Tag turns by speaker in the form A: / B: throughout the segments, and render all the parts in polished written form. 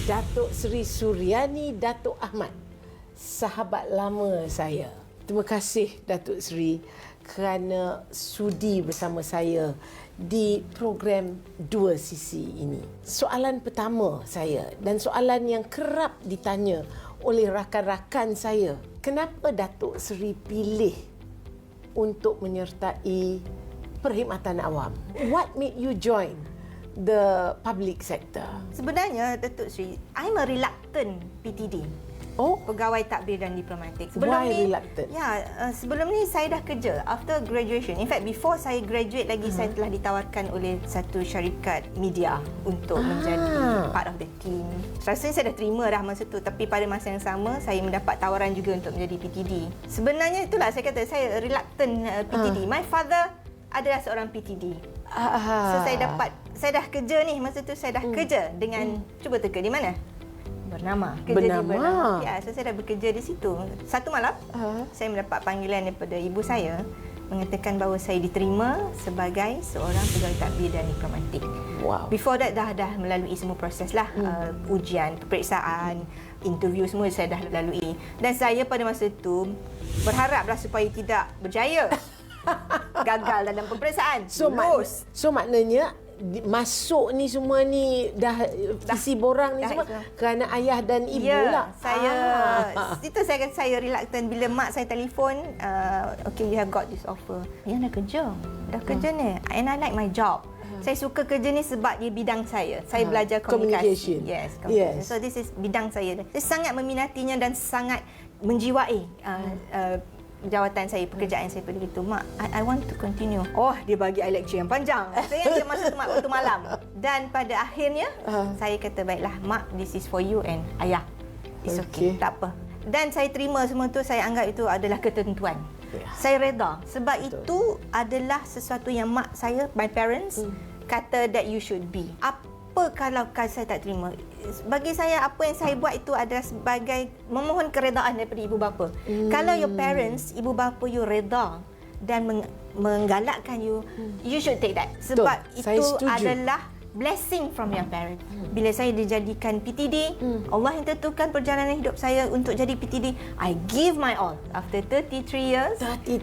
A: Datuk Seri Suryani Datuk Ahmad, sahabat lama saya. Terima kasih Datuk Seri kerana sudi bersama saya di program Dua Sisi ini. Soalan pertama saya dan soalan yang kerap ditanya oleh rakan-rakan saya, kenapa Datuk Seri pilih untuk menyertai perkhidmatan awam? What made you join the public sector?
B: Sebenarnya Datuk Seri, I'm a reluctant PTD.
A: Oh,
B: Pegawai Tadbir dan Diplomatik.
A: why reluctant?
B: Sebelum ni saya dah kerja after graduation. In fact, before saya graduate lagi, saya telah ditawarkan oleh satu syarikat media untuk menjadi part of the team. Rasanya saya dah terima dah masa tu, tapi pada masa yang sama saya mendapat tawaran juga untuk menjadi PTD. Sebenarnya itulah saya kata saya reluctant PTD. My father adalah seorang PTD. So saya dah kerja ni, masa tu saya dah kerja dengan, cuba teka di mana? Bernama. Kerja di Bernama. Ya, so saya dah bekerja di situ. Satu malam, saya mendapat panggilan daripada ibu saya mengatakan bahawa saya diterima sebagai seorang pegawai tadbir dan diplomatik.
A: Wow.
B: Before that dah melalui semua proses lah, ujian, peperiksaan, interview semua saya dah lalui. Dan saya pada masa itu berharaplah supaya tidak berjaya. Gagal dalam peperiksaan.
A: So maknanya masuk ni semua ni dah isi borang ni semua kerana ayah dan ibu lah.
B: Itu saya kata saya reluctant bila mak saya telefon, okay, you have got this offer. Yang dah kerja ni, and I like my job. Saya suka kerja ni sebab dia bidang saya. Saya belajar komunikasi. Communication. So this is bidang saya. Saya sangat meminatinya dan sangat menjiwai jawatan saya, pekerjaan saya pada itu. Mak, I want to continue. Oh, dia bagi I lecture yang panjang. Saya dia masa tu waktu malam. Dan pada akhirnya, saya kata, baiklah Mak, this is for you and Ayah. It's okay, tak apa. Dan saya terima semua tu, saya anggap itu adalah ketentuan. Saya reda. Sebab itu adalah sesuatu yang mak saya, my parents, kata that you should be. Apa kalau saya tak terima? Bagi saya, apa yang saya buat itu adalah sebagai memohon keredaan daripada ibu bapa. Kalau your parents, ibu bapa you reda dan menggalakkan you, you should take that. Sebab itu adalah blessing from your parents. Bila saya dijadikan PTD, Allah yang tentukan perjalanan hidup saya untuk jadi PTD. I give my all. After 33 years,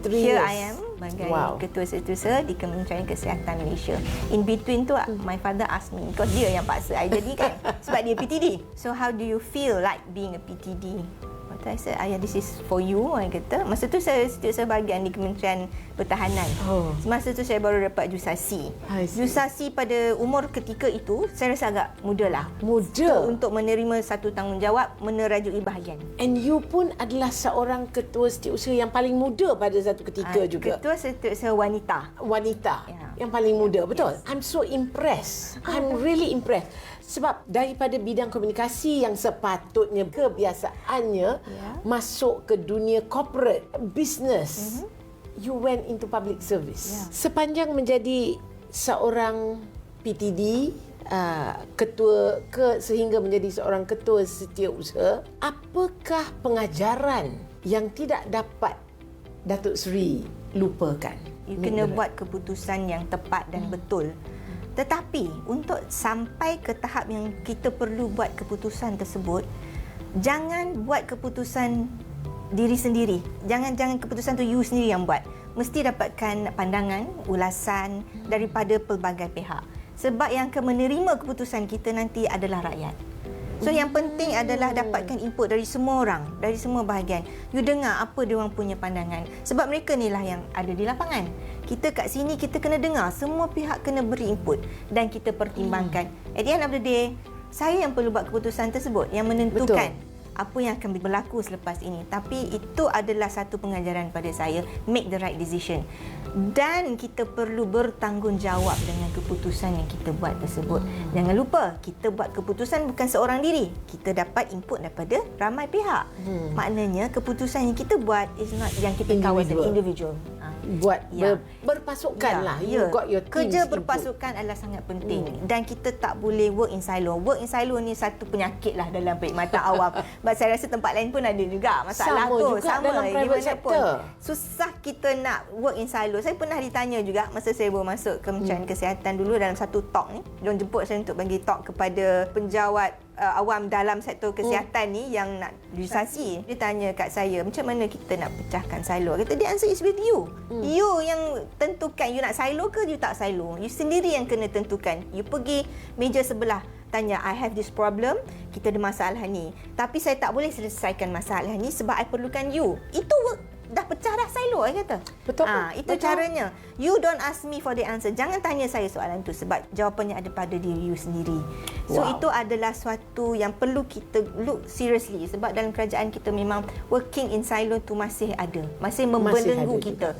B: here I am sebagai Ketua Setiausaha di Kementerian Kesihatan Malaysia. In between tu, my father asked me, because dia yang paksa I jadikan, sebab dia PTD. So how do you feel like being a PTD? I said, Ayah, this is for you, I kata. Masa tu saya setiausaha bahagian di Kementerian Pertahanan. Masa tu saya baru dapat jusasi. Jusasi pada umur ketika itu, saya rasa agak muda lah.
A: Muda?
B: Untuk menerima satu tanggungjawab, menerajui bahagian.
A: And you pun adalah seorang ketua setiausaha yang paling muda pada satu ketika juga.
B: Ketua setiausaha wanita.
A: Wanita yang paling muda, betul? Yes. I'm so impressed. I'm really impressed. Sebab daripada bidang komunikasi yang sepatutnya kebiasaannya masuk ke dunia corporate business, you went into public service. Sepanjang menjadi seorang PTD, sehingga menjadi seorang ketua setiausaha, apakah pengajaran yang tidak dapat Datuk Seri lupakan?
B: You kena buat keputusan yang tepat dan betul. Tetapi untuk sampai ke tahap yang kita perlu buat keputusan tersebut, jangan buat keputusan diri sendiri. Jangan keputusan tu you sendiri yang buat. Mesti dapatkan pandangan, ulasan daripada pelbagai pihak. Sebab yang akan menerima keputusan kita nanti adalah rakyat. So yang penting adalah dapatkan input dari semua orang, dari semua bahagian. You dengar apa dia orang punya pandangan. Sebab mereka ni lah yang ada di lapangan. Kita kat sini, kita kena dengar. Semua pihak kena beri input dan kita pertimbangkan. At the end of the day, saya yang perlu buat keputusan tersebut, yang menentukan apa yang akan berlaku selepas ini. Tapi itu adalah satu pengajaran pada saya, make the right decision. Dan kita perlu bertanggungjawab dengan keputusan yang kita buat tersebut. Jangan lupa, kita buat keputusan bukan seorang diri. Kita dapat input daripada ramai pihak. Maknanya keputusan yang kita buat is not yang kita kawal individual.
A: Buat berpasukan lah. You got your
B: kerja
A: input.
B: berpasukan adalah sangat penting. Dan kita tak boleh work in silo. Work in silo ni satu penyakit lah dalam perkhidmatan awam. Sebab saya rasa tempat lain pun ada juga masalah
A: sama dalam private sector.
B: Susah kita nak work in silo. Saya pernah ditanya juga masa saya baru masuk Kementerian Kesihatan dulu dalam satu talk ni. Diorang jemput saya untuk bagi talk kepada penjawat awam dalam sektor kesihatan ni yang nak realisasi. Dia tanya kat saya, macam mana kita nak pecahkan silo? Kata dia answer is with you. You yang tentukan you nak silo ke you tak silo. You sendiri yang kena tentukan. You pergi meja sebelah, tanya, I have this problem, kita ada masalah ni. Tapi saya tak boleh selesaikan masalah ni sebab I perlukan you. Itu dah pecah dah silo, saya kata.
A: Betul.
B: Itu caranya. You don't ask me for the answer. Jangan tanya saya soalan tu sebab jawapannya ada pada diri you sendiri. So itu adalah suatu yang perlu kita look seriously sebab dalam kerajaan kita memang working in silo tu masih ada. Masih membelenggu kita.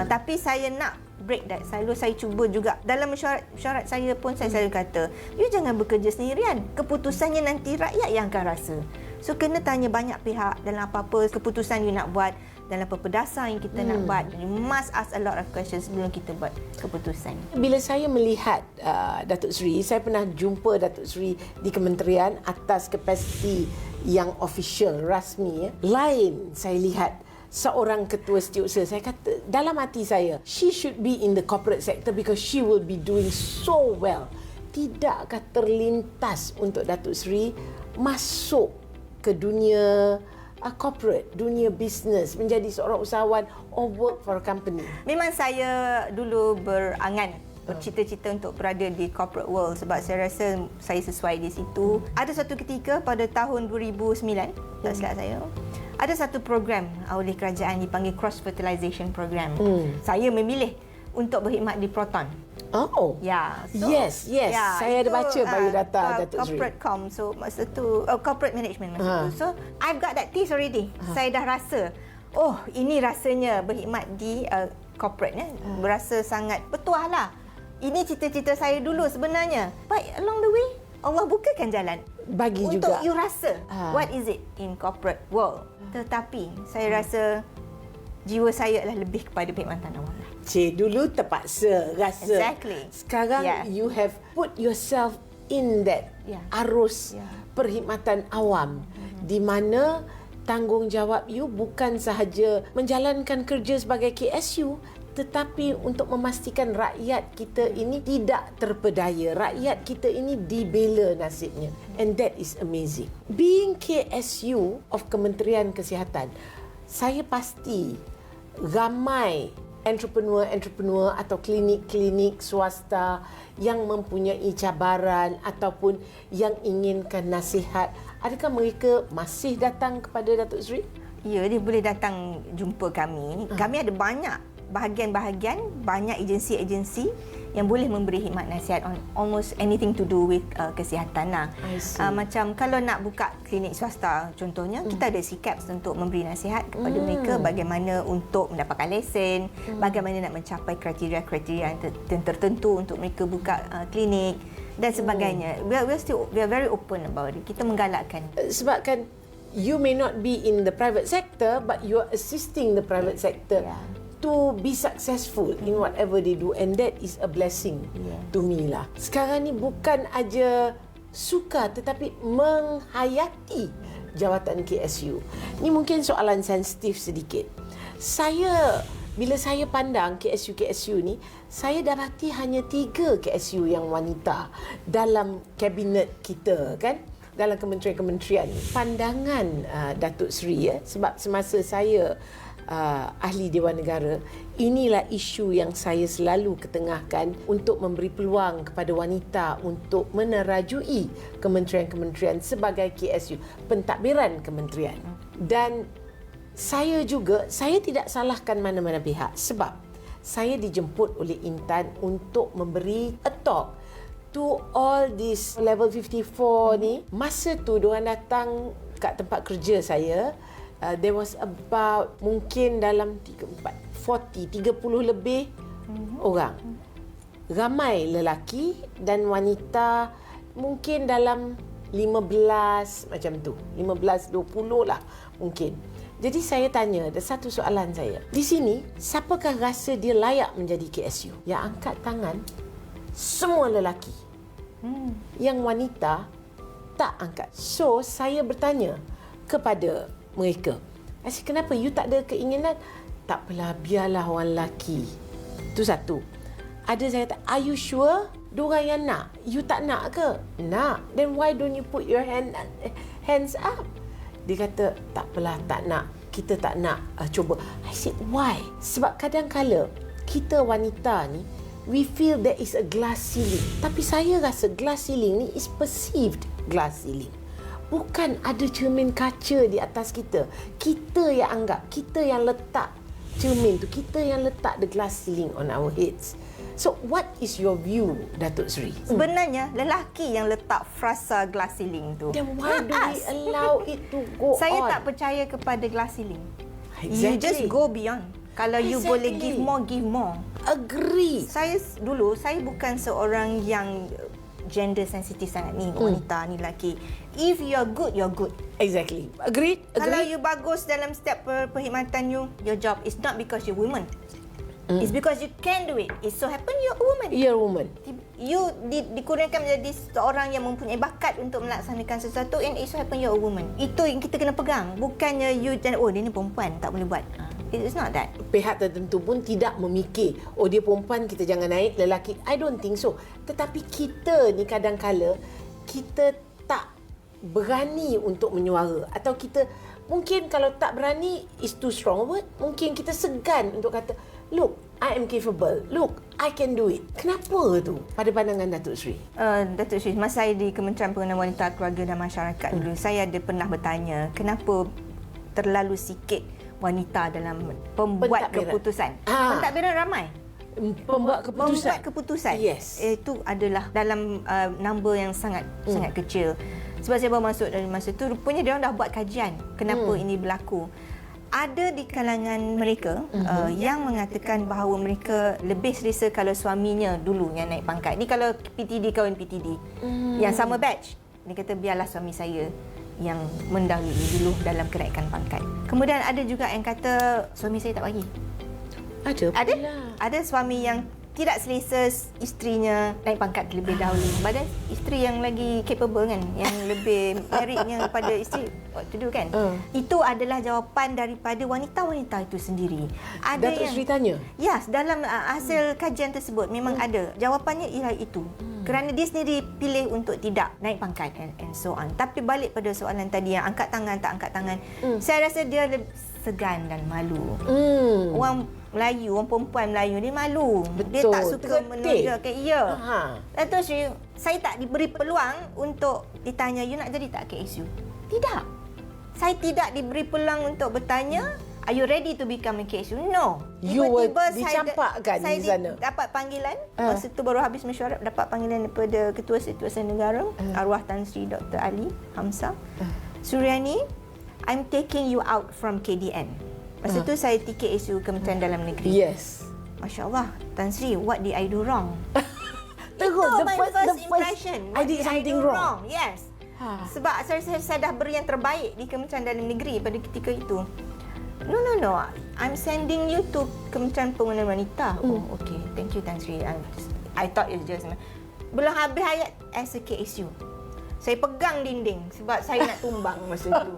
B: Tapi saya nak break that silo. Saya cuba juga dalam mesyuarat saya pun saya selalu kata, you jangan bekerja sendirian. Keputusannya nanti rakyat yang akan rasa. So kena tanya banyak pihak dalam apa-apa keputusan you nak buat, dalam apa dasar yang kita nak buat. You must ask a lot of questions sebelum kita buat keputusan.
A: Bila saya melihat Datuk Seri, saya pernah jumpa Datuk Seri di kementerian atas kapasiti yang official, rasmi. Lain saya lihat seorang ketua setiausaha. Saya kata dalam hati saya, she should be in the corporate sector because she will be doing so well. Tidakkah terlintas untuk Datuk Seri masuk ke dunia corporate, dunia bisnes, menjadi seorang usahawan or work for a company?
B: Memang saya dulu berangan, bercita-cita untuk berada di corporate world sebab saya rasa saya sesuai di situ. Ada satu ketika pada tahun 2009, tak silap saya, ada satu program oleh kerajaan dipanggil Cross Fertilization Program. Saya memilih untuk berkhidmat di Proton.
A: Oh.
B: Ya. So,
A: yes.
B: ya,
A: Saya ada baca biodata Datuk Seri.
B: Corporate com. So masa tu corporate management masa tu. So I've got that taste already. Saya dah rasa, oh ini rasanya berkhidmat di corporate ni. Berasa sangat bertuah lah. Ini cita-cita saya dulu sebenarnya. But along the way, Allah bukakan jalan
A: Bagi
B: untuk
A: juga.
B: you rasa what is it in corporate world. Tetapi saya rasa jiwa saya adalah lebih kepada perkhidmatan awam.
A: Dulu terpaksa rasa.
B: Exactly.
A: Sekarang you have put yourself in that arus perkhidmatan awam di mana tanggungjawab you bukan sahaja menjalankan kerja sebagai KSU tetapi untuk memastikan rakyat kita ini tidak terpedaya, rakyat kita ini dibela nasibnya. And that is amazing. Being KSU of Kementerian Kesihatan, saya pasti ramai entrepreneur atau klinik-klinik swasta yang mempunyai cabaran ataupun yang inginkan nasihat. Adakah mereka masih datang kepada Datuk Seri?
B: Ya, dia boleh datang jumpa kami. Kami ada banyak bahagian-bahagian, banyak agensi-agensi yang boleh memberi khidmat nasihat on almost anything to do with kesihatan lah. Macam kalau nak buka klinik swasta contohnya, kita ada CCAPS untuk memberi nasihat kepada mereka bagaimana untuk mendapatkan lesen, bagaimana nak mencapai kriteria-kriteria yang tertentu untuk mereka buka klinik dan sebagainya. We are very open about it. Kita menggalakkan.
A: Sebab kan you may not be in the private sector but you are assisting the private sector to be successful in whatever they do, and that is a blessing to me lah. Sekarang ni bukan aja suka tetapi menghayati jawatan KSU. Ni mungkin soalan sensitif sedikit. Bila saya pandang KSU ni, saya dapati hanya 3 KSU yang wanita dalam kabinet kita kan, dalam kementerian-kementerian. Pandangan Datuk Seri sebab semasa saya ahli Dewan Negara, inilah isu yang saya selalu ketengahkan untuk memberi peluang kepada wanita untuk menerajui kementerian-kementerian sebagai KSU, pentadbiran kementerian. Dan saya tidak salahkan mana-mana pihak sebab saya dijemput oleh Intan untuk memberi a talk to all this level 54 ni. Masa tu diorang datang kat tempat kerja saya. There was about mungkin dalam 30 lebih orang. Ramai lelaki dan wanita mungkin dalam 15 macam tu. 15-20 lah mungkin. Jadi saya tanya, ada satu soalan saya. Di sini, siapakah rasa dia layak menjadi KSU? Yang angkat tangan, semua lelaki. Yang wanita tak angkat. So, saya bertanya kepada mereka, asyik kenapa you tak ada keinginan? Tak apalah, biarlah orang lelaki. Itu satu. Ada saya kata, are you sure? Diorang yang nak. You tak nak ke? Nak. Then why don't you put your hands up? Dia kata, tak apalah, tak nak. Kita tak nak cuba. I said, why? Sebab kadang-kala kita wanita ni, we feel there is a glass ceiling. Tapi saya rasa glass ceiling ni is perceived glass ceiling. Bukan ada cermin kaca di atas kita. Kita yang anggap, kita yang letak cermin tu, kita yang letak the glass ceiling on our heads. So what is your view, Datuk Seri?
B: Sebenarnya lelaki yang letak frasa glass ceiling tu.
A: Then why do we allow it to go
B: Saya
A: on?
B: tak percaya kepada glass ceiling.
A: Exactly.
B: You just go beyond. Kalau you boleh give more, give more.
A: Agree.
B: Saya bukan seorang yang gender sensitif sangat ni, wanita ni lelaki. If you are good, you are good.
A: Exactly. Agreed.
B: Kalau you bagus dalam setiap perkhidmatan you, your job is not because you're woman. It's because you can do it. It so happen you're a woman.
A: You're a woman.
B: You dikurniakan menjadi seorang yang mempunyai bakat untuk melaksanakan sesuatu, and it so happen you're a woman. Itu yang kita kena pegang. Bukannya you dia ni perempuan tak boleh buat. It's not that.
A: Pihak tertentu pun tidak memikir, oh dia perempuan kita jangan naik, lelaki. I don't think so. Tetapi kita ni kadang-kala kita tak berani untuk menyuara, atau kita mungkin kalau tak berani is too strong a word. Mungkin kita segan untuk kata, look, I am capable. Look, I can do it. Kenapa tu pada pandangan Datuk Seri?
B: Datuk Seri, masa saya di Kementerian Pembangunan Wanita, Keluarga dan Masyarakat dulu, saya ada pernah bertanya, kenapa terlalu sikit wanita dalam pembuat keputusan? Pentadbiran ramai.
A: Membuat
B: keputusan.
A: Yes.
B: Itu adalah dalam number yang sangat kecil. Sebab saya baru masuk dari masa tu, rupanya dia orang dah buat kajian kenapa ini berlaku. Ada di kalangan mereka yang mengatakan bahawa mereka lebih selesa kalau suaminya dulu yang naik pangkat. Ni kalau PTD, kawan PTD yang sama batch, dia kata biarlah suami saya yang mendahului dulu dalam kenaikan pangkat. Kemudian ada juga yang kata suami saya tak bagi. Ada suami yang tidak selesa isterinya naik pangkat terlebih dahulu. Padahal isteri yang lagi capable kan, yang lebih meritnya pada isteri waktu dulu kan. Itu adalah jawapan daripada wanita-wanita itu sendiri. Ada
A: Datuk Seri tanya?
B: Yes, dalam hasil kajian tersebut memang ada. Jawapannya ialah itu. Kerana dia sendiri pilih untuk tidak naik pangkat and so on. Tapi balik pada soalan tadi yang angkat tangan tak angkat tangan. Saya rasa dia segan dan malu. Orang Melayu, orang perempuan Melayu ni malu.
A: Betul.
B: Dia tak suka menunjukkan. Ya. Datuk Seri, saya tak diberi peluang untuk ditanya, you nak jadi tak KSU? Tidak. Saya tidak diberi peluang untuk bertanya, are you ready to become a KSU? No.
A: You were dicampakkan di sana.
B: Saya dapat panggilan. Masa tu baru habis mesyuarat, dapat panggilan daripada Ketua Setiausaha Negara, arwah Tan Sri Dr. Ali Hamzah. Suryani, I'm taking you out from KDN. Masa tu saya TKSU Kementerian Dalam Negeri.
A: Yes.
B: Masya Allah, Tan Sri, what did I do wrong?
A: Terus,
B: Itu my first impression.
A: I did something wrong.
B: Yes. Sebab saya dah beri yang terbaik di Kementerian Dalam Negeri pada ketika itu. No. I'm sending you to Kementerian Pembangunan Wanita. Oh, okay. Thank you, Tan Sri. I thought it was just... Belum habis hayat as a KSU. Saya pegang dinding sebab saya nak tumbang masa tu.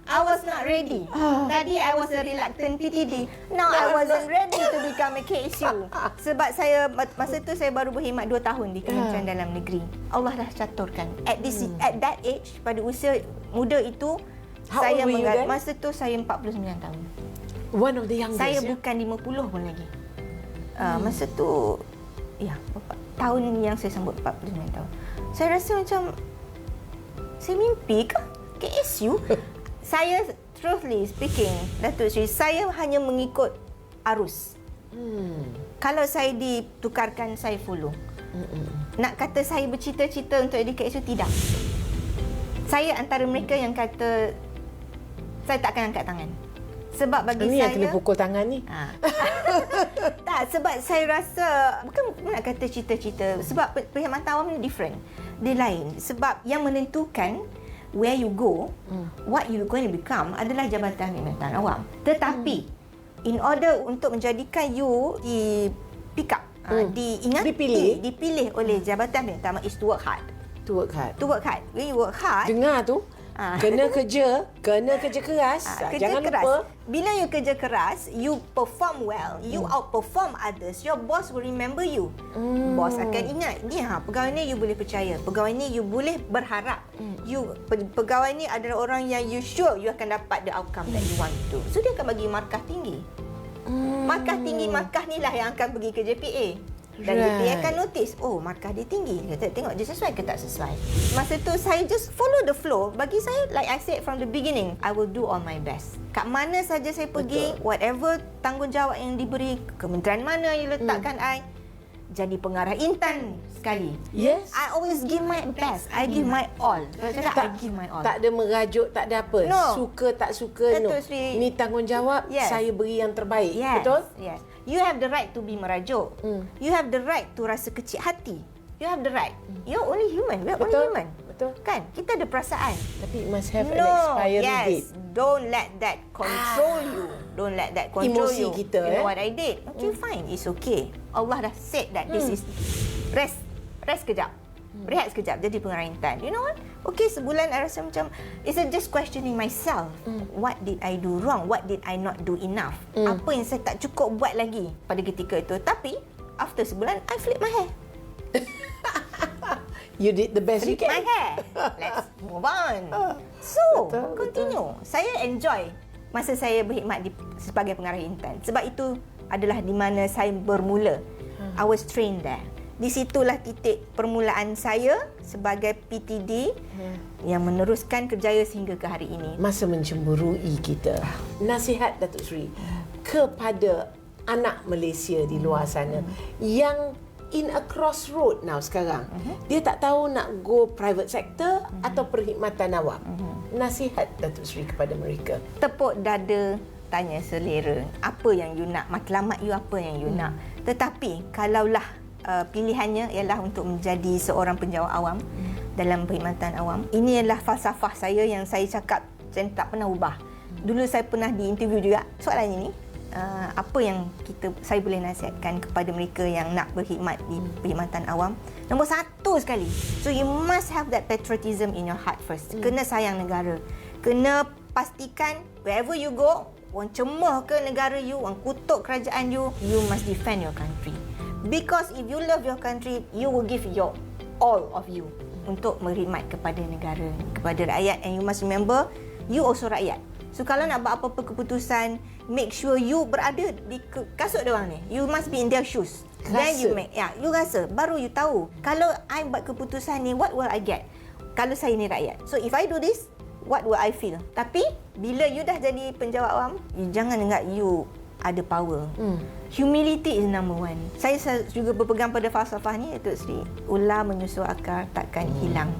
B: I was not ready. Tadi I was a reluctant PTD. Now I wasn't ready to become a KSU. Sebab saya masa tu saya baru berkhidmat 2 tahun di Kementerian Dalam Negeri. Allah dah caturkan. At that age, pada usia muda itu, saya masa tu saya 49 tahun.
A: One of the youngest.
B: Saya bukan 50 pun lagi. Masa tu tahun yang saya sambut 49 tahun. Saya rasa macam saya mimpi ke KSU? Saya, truthfully speaking, Datuk Seri, saya hanya mengikut arus. Kalau saya ditukarkan, saya follow. Nak kata saya bercita-cita untuk jadi KSU, tidak. Saya antara mereka yang kata, saya tak akan angkat tangan. Sebab bagi
A: ini
B: saya...
A: yang kena pukul tangan ni.
B: Tak, sebab saya rasa, bukan nak kata cita-cita. Sebab perkhidmatan awam ni different. Dia lain. Sebab yang menentukan where you go, what you going to become adalah Jabatan Perkhidmatan Awam. Tetapi in order untuk menjadikan you di pick up, dipilih oleh Jabatan Perkhidmatan Awam is to work hard.
A: To work hard.
B: When you work hard,
A: dengar tu. Kena kerja keras. Jangan
B: keras.
A: lupa.
B: Bila you kerja keras, you perform well, you outperform others, your boss will remember you. Boss akan ingat, ni pegawai ni you boleh percaya, pegawai ni you boleh berharap. You pegawai ni adalah orang yang you sure you akan dapat the outcome that you want to. So dia akan bagi markah tinggi. Markah tinggi, markah ni lah yang akan pergi ke JPA. Dan JPA akan notice, oh markah dia tinggi. Dia tengok dia sesuai ke tak sesuai. Masa tu saya just follow the flow. Bagi saya, like I said from the beginning, I will do all my best. Kat mana saja saya pergi, whatever tanggungjawab yang diberi, kementerian mana you letakkan I, jadi pengarah Intan sekali.
A: Yes.
B: I always give my best. I give my all. I give my all.
A: Tak ada merajuk, tak ada apa.
B: No.
A: Suka tak suka,
B: Betul,
A: no.
B: Sri.
A: Ni tanggungjawab, saya beri yang terbaik.
B: Yes.
A: Betul?
B: Yes. You have the right to be merajuk. You have the right to rasa kecil hati. You have the right. You're only human. We're only human.
A: Betul.
B: Kan? Kita ada perasaan.
A: Tapi it must have an expiry date.
B: Don't let that control you. Don't let that control
A: Emosi
B: you.
A: kita,
B: You know what I did? Okay, fine. It's okay. Allah dah said that this is rest. Rest kejap. Rehat sekejap. Jadi pengarah Intan. You know what? Okay, sebulan I rasa macam it's just questioning myself. What did I do wrong? What did I not do enough? Apa yang saya tak cukup buat lagi pada ketika itu? Tapi after sebulan, I flip my hair.
A: You did the best you
B: Flip
A: can.
B: my hair. Let's move on. So, continue. Saya enjoy masa saya berkhidmat sebagai pengarah Intan. Sebab itu adalah di mana saya bermula. I was trained there. Di situlah titik permulaan saya sebagai PTD yang meneruskan kerjaya sehingga ke hari ini.
A: Masa mencemburui kita. Nasihat Datuk Seri kepada anak Malaysia di luar sana yang in a crossroad now sekarang. Dia tak tahu nak go private sector atau perkhidmatan awam. Nasihat Datuk Seri kepada mereka.
B: Tepuk dada, tanya selera. Apa yang you nak? Matlamat you apa yang you nak? Tetapi kalaulah pilihannya ialah untuk menjadi seorang penjawat awam dalam perkhidmatan awam. Ini adalah falsafah saya yang saya cakap saya tak pernah ubah. Dulu saya pernah diinterview juga soalan ini. Apa yang saya boleh nasihatkan kepada mereka yang nak berkhidmat di perkhidmatan awam? Nombor satu sekali. So you must have that patriotism in your heart first. Kena sayang negara. Kena pastikan wherever you go, orang cemoh ke negara you, orang kutuk kerajaan you, you must defend your country. Because if you love your country, you will give your all of you untuk berkhidmat kepada negara, kepada rakyat. And you must remember, you also rakyat. So kalau nak buat apa-apa keputusan, make sure you berada di kasut diorang ni. You must be in their shoes. Then you make, you rasa, baru you tahu. Kalau I buat keputusan ni, what will I get? Kalau saya ni rakyat. So if I do this, what will I feel? Tapi bila you dah jadi penjawat awam, you jangan ingat you ada power. Humility is number one. Saya juga berpegang pada falsafah ni, Datuk Seri. Ular menyusul akar takkan hilang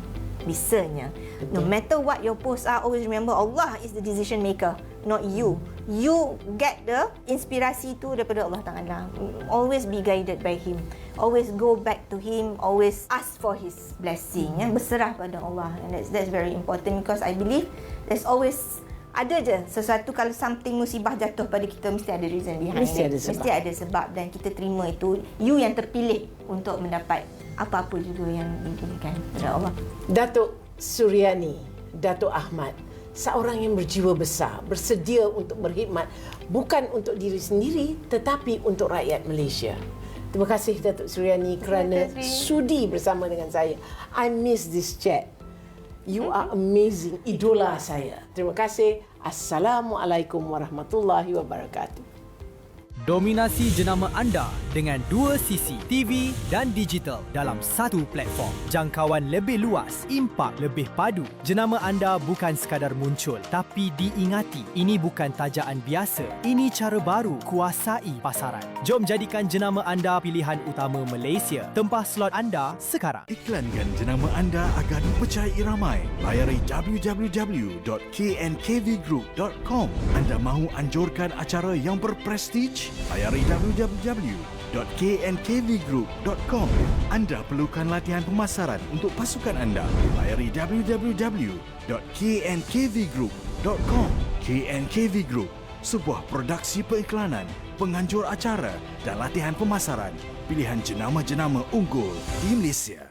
B: bisanya. No matter what your posts are, always remember Allah is the decision maker, not you. You get the inspirasi tu daripada Allah Ta'ala. Always be guided by Him. Always go back to Him. Always ask for His blessing. Berserah pada Allah. And that's very important because I believe there's always ada je sesuatu. Kalau something musibah jatuh pada kita, mesti ada reason behind it. Mesti ada sebab dan kita terima itu. You yang terpilih untuk mendapat apa-apa juga yang diinginkan pada Allah.
A: Datuk Suryani, Datuk Ahmad, seorang yang berjiwa besar, bersedia untuk berkhidmat bukan untuk diri sendiri tetapi untuk rakyat Malaysia. Terima kasih Datuk Suryani kerana sudi bersama dengan saya. I miss this chat. You are amazing, idola saya. Terima kasih. Assalamualaikum warahmatullahi wabarakatuh.
C: Dominasi jenama anda dengan dua sisi TV dan digital dalam satu platform. Jangkauan lebih luas, impak lebih padu. Jenama anda bukan sekadar muncul tapi diingati. Ini bukan tajaan biasa. Ini cara baru kuasai pasaran. Jom jadikan jenama anda pilihan utama Malaysia. Tempah slot anda sekarang.
D: Iklankan jenama anda agar dipercayai ramai. Layari www.knkvgroup.com. Anda mahu anjurkan acara yang berprestij? Layari www.knkvgroup.com. Anda perlukan latihan pemasaran untuk pasukan anda. Layari www.knkvgroup.com. KNKV Group, sebuah produksi periklanan, penganjur acara dan latihan pemasaran. Pilihan jenama-jenama unggul di Malaysia.